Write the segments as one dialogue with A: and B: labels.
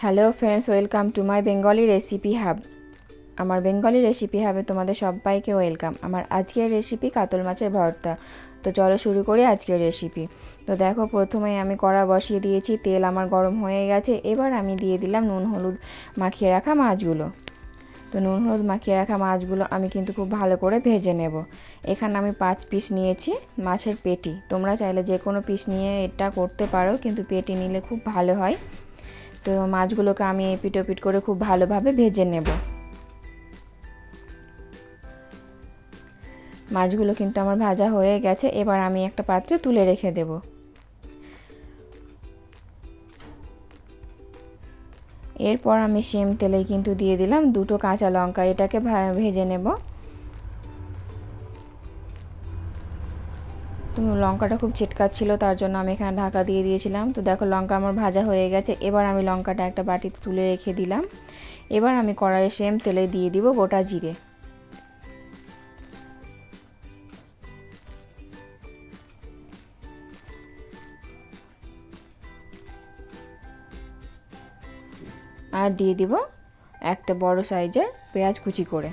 A: Hello friends, welcome to my Bengali recipe hub. আমার Bengali recipe হাবে তোমাদের সবাইকে ওয়েলকাম। আমার আজকের রেসিপি কাতল মাছের ভর্তা। তো চলো শুরু করি আজকের রেসিপি। তো দেখো, প্রথমেই আমি কড়া বসিয়ে দিয়েছি, তেল আমার গরম হয়ে গেছে। এবার আমি দিয়ে দিলাম নুন হলুদ মাখিয়ে রাখা মাছগুলো। তো নুন হলুদ মাখিয়ে রাখা মাছগুলো আমি কিন্তু খুব ভালো করে ভেজে নেব। এখানে আমি 5 পিস নিয়েছি মাছের পেটি। তোমরা চাইলে যে কোনো পিস নিয়ে এটা করতে পারো, কিন্তু পেটি নিলে খুব ভালো হয়। তো মাছগুলোকে আমি এপিট ওপিট করে খুব ভালোভাবে ভেজে নেব। মাছগুলো কিন্তু আমার ভাজা হয়ে গেছে। এবার আমি একটা পাত্রে তুলে রেখে দেব। এরপর আমি সেম তেলেই কিন্তু দিয়ে দিলাম 2টো কাঁচা লঙ্কা। এটাকে ভেজে নেব। তো লঙ্কাটা খুব ছিটকাচ্ছিল, তার জন্য আমি এখানে ঢাকা দিয়ে দিয়েছিলাম। তো দেখো, লঙ্কা আমার ভাজা হয়ে গেছে। এবার আমি লঙ্কাটা একটা বাটিতে তুলে রেখে দিলাম। এবার আমি কড়াইয়ে সেম তেলে দিয়ে দিব গোটা জিরে। আর দিয়ে দিব একটা বড় সাইজের পেঁয়াজ কুচি করে।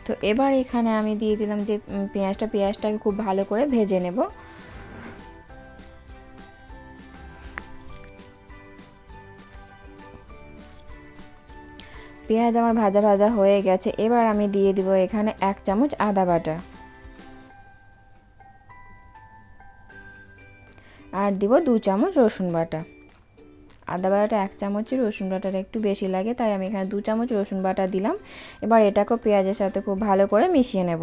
A: তো এবার এখানে আমি দিয়ে দিলাম যে পেঁয়াজটাকে খুব ভালো করে ভেজে নেব। পেঁয়াজ আমার ভাজা ভাজা হয়ে গেছে। এবার আমি দিয়ে দিব এখানে 1 চামচ আদা বাটা, আর দিব 2 চামচ রসুন বাটা। আদা বাটাটা 1 চামচের, রসুন বাটাটা একটু বেশি লাগে, তাই আমি এখানে 2 চামচ রসুন বাটা দিলাম। এবার এটাকেও পেঁয়াজের সাথে খুব ভালো করে মিশিয়ে নেব।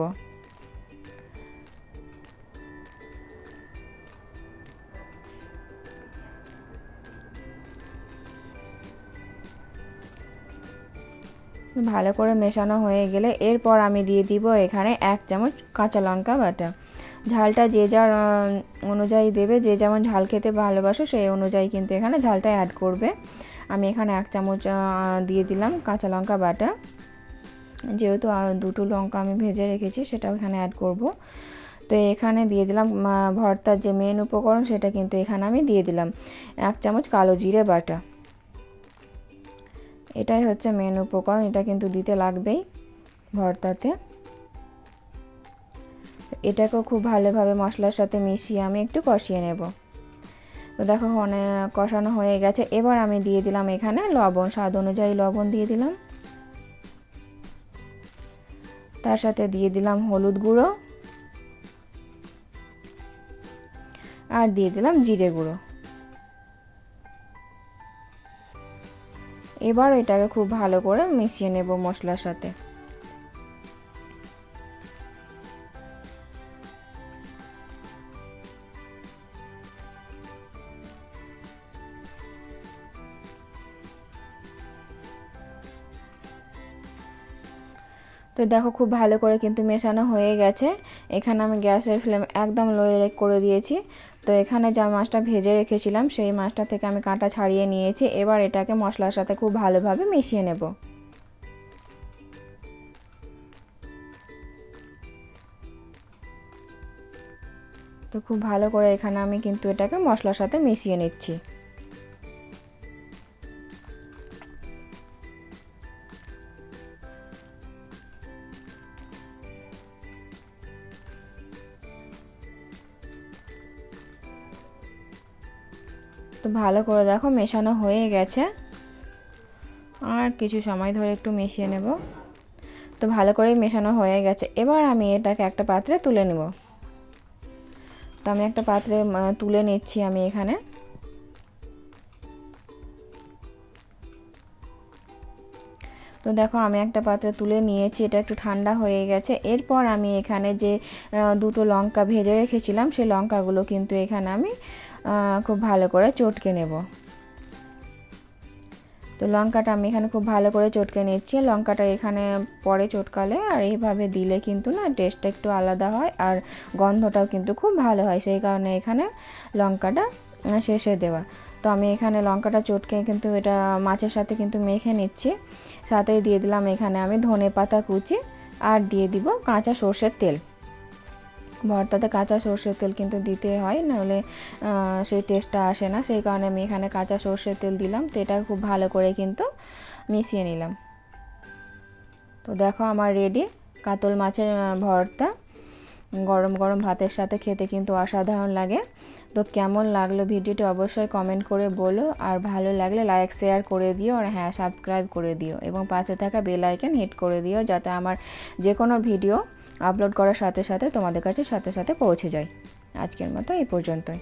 A: ভালো করে মেশানো হয়ে গেলে এরপর আমি দিয়ে দিব এখানে 1 চামচ কাঁচা লঙ্কা বাটা। ঝালটা যে যার অনুযায়ী দেবে, যে যেমন ঝাল খেতে ভালোবাসো সেই অনুযায়ী কিন্তু এখানে ঝালটা অ্যাড করবে। আমি এখানে 1 চামচ দিয়ে দিলাম কাঁচা লঙ্কা বাটা, যেহেতু আর 2টো লঙ্কা আমি ভেজে রেখেছি সেটাও এখানে অ্যাড করব। তো এখানে দিয়ে দিলাম ভর্তার যে মেন উপকরণ, সেটা কিন্তু এখানে আমি দিয়ে দিলাম 1 চামচ কালো জিরে বাটা। এটাই হচ্ছে মেন উপকরণ, এটা কিন্তু দিতে লাগবেই ভর্তাতে। এটাকেও খুব ভালোভাবে মশলার সাথে মিশিয়ে আমি একটু কষিয়ে নেব। তো দেখো, অনেক কষানো হয়ে গেছে। এবার আমি দিয়ে দিলাম এখানে লবণ, স্বাদ অনুযায়ী লবণ দিয়ে দিলাম। তার সাথে দিয়ে দিলাম হলুদ গুঁড়ো, আর দিয়ে দিলাম জিরে গুঁড়ো। এবার এটাকে খুব ভালো করে মিশিয়ে নেব মশলার সাথে। তো দেখো, খুব ভালো করে কিন্তু মেশানো হয়ে গেছে। এখানে আমি গ্যাসের ফ্লেম একদম লো করে দিয়েছি। তো এখানে যা মাছটা ভেজে রেখেছিলাম সেই মাছটা থেকে আমি কাঁটা ছাড়িয়ে নিয়েছি। এবার এটাকে মশলার সাথে খুব ভালোভাবে মিশিয়ে নেব। তো খুব ভালো করে এখানে আমি কিন্তু এটাকে মশলার সাথে মিশিয়ে নিচ্ছি। তো ভালো করে দেখো মেশানো হয়ে গেছে। আর কিছু সময় ধরে একটু মিশিয়ে নেব। তো ভালো করেই মেশানো হয়ে গেছে। এবার আমি এটাকে একটা পাত্রে তুলে নেব। তো আমি একটা পাত্রে তুলে নিচ্ছি আমি এখানে। তো দেখো, আমি একটা পাত্রে তুলে নিয়েছি, এটা একটু ঠান্ডা হয়ে গেছে। এরপর আমি এখানে যে 2টো লঙ্কা ভেজে রেখেছিলাম সেই লঙ্কাগুলো কিন্তু এখানে আমি খুব ভালো করে চটকে নেব। তো লঙ্কাটা আমি এখানে খুব ভালো করে চটকে নিচ্ছি। লঙ্কাটা এখানে পরে চটকালে আর এইভাবে দিলে কিন্তু না টেস্টটা একটু আলাদা হয়, আর গন্ধটাও কিন্তু খুব ভালো হয়, সেই কারণে এখানে লঙ্কাটা শেষে দেওয়া। তো আমি এখানে লঙ্কাটা চটকে কিন্তু এটা মাছের সাথে কিন্তু মেখে নিচ্ছি। সাথেই দিয়ে দিলাম এখানে আমি ধনেপাতা কুচি, আর দিয়ে দিব কাঁচা সর্ষের তেল। ভর্তাতে কাঁচা সর্ষের তেল কিন্তু দিতে হয়, নাহলে সেই টেস্টটা আসে না। সেই কারণে আমি এখানে কাঁচা সর্ষের তেল দিলাম। তো এটা খুব ভালো করে কিন্তু মিশিয়ে নিলাম। তো দেখো আমার রেডি কাতল মাছের ভর্তা। গরম গরম ভাতের সাথে খেতে কিন্তু অসাধারণ লাগে। তো কেমন লাগলো ভিডিওটি অবশ্যই কমেন্ট করে বলো, আর ভালো লাগলে লাইক শেয়ার করে দিও, আর হ্যাঁ সাবস্ক্রাইব করে দিও, এবং পাশে থাকা বেল আইকন হিট করে দিও, যাতে আমার যে কোনো ভিডিও আপলোড করার সাথে সাথে তোমাদের কাছে সাথে সাথে পৌঁছে যায়। আজকের মতো এই পর্যন্তই।